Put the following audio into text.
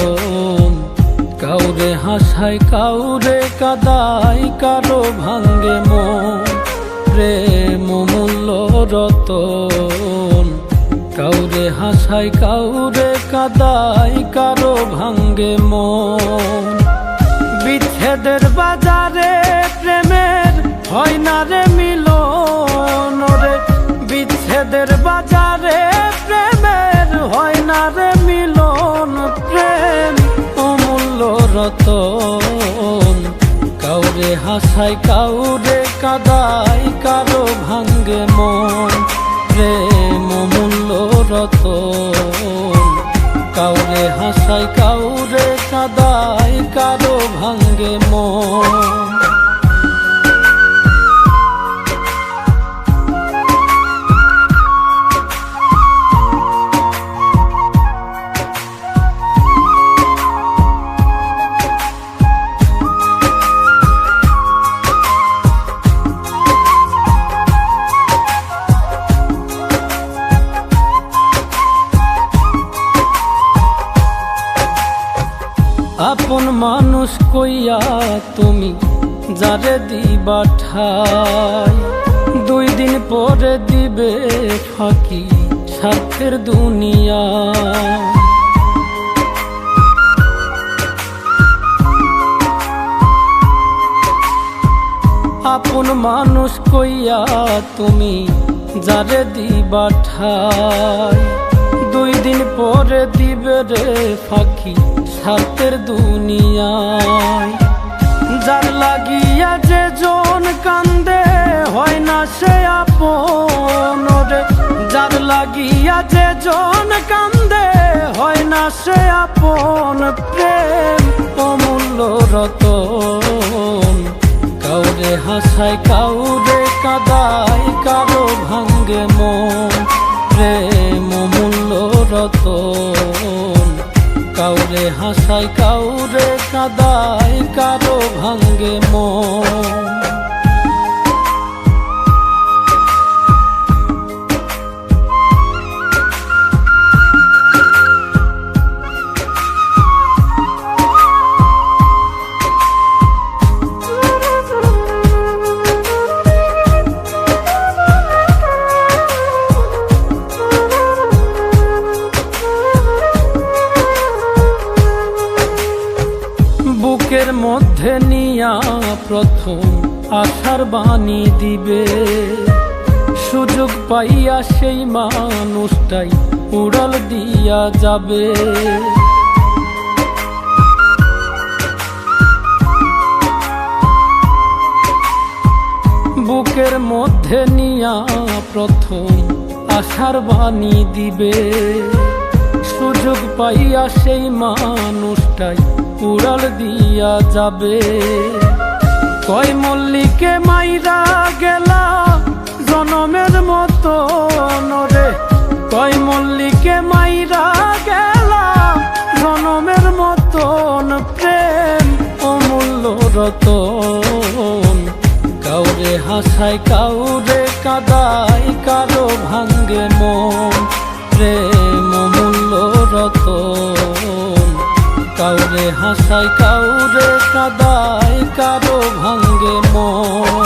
রতন। কাউরে হাসায় কাউরে কাদায় কারো ভাঙ্গে মন, প্রেম মূল্য রতন। কাউরে হাসায় কাউরে কাদায় কারো ভাঙ্গে মন। বিচ্ছেদের বাজারে প্রেমের হয় না রে মিলন রে, বিচ্ছেদের বাজারে প্রেমের হয় না রে মিলন। প্রেম অমূল্য রতন। কাউরে হাসায় কাউরে কাদায় কারো ভাঙ্গে মন, প্রেম অমূল্য রতন। কাউরে হাসায় কাউরে কাদায় কারো ভাঙ্গে মন। আপন মানুষ কইয়া তুমি যারে দিবা ঠাই, 2 দিন পরে দিবে ফাঁকি স্বার্থের দুনিয়া। আপন মানুষ কইয়া তুমি যারে দিবা ঠাই, 2 দিন পরে দিবে রে ফাঁকি স্বার্থের দুনিয়ায়। যার লাগিয়া যে জন কান্দে হয় না সে আপন রে, যার লাগিয়া যে জন কান্দে হয় না সে আপন। প্রেম অমূল্য রতন। কাউরে হাসায় কাউরে কাদায় কারো ভাঙ্গে মন, প্রেম অমূল্য রতন। কাউরে হাসায় কাউরে কাদায় কারো ভাঙ্গে মন। বুকের মধ্যে নিয়া প্রথম আশার বাণী দিবে, সুযোগ পাইয়া সেই মানুষটাই উড়াল দিয়া যাবে। বুকের মধ্যে নিয়া প্রথম আশার বাণী দিবে, সুযোগ পাইয়া সেই মানুষটাই উড়াল দিয়া যাবে। কয় মল্লিকে মাইরা গেলা জনমের মতো রে, কয় মল্লিকে মাইরা গেলা জনমের মতন। প্রেম অমূল্য রতন। কাউরে হাসায় কাউরে কাদায় কারো ভাঙ্গে মন, প্রেম অমূল্য রতন। কাউরে হাসায় কাউরে কাদায় কারো ভাঙ্গে মন।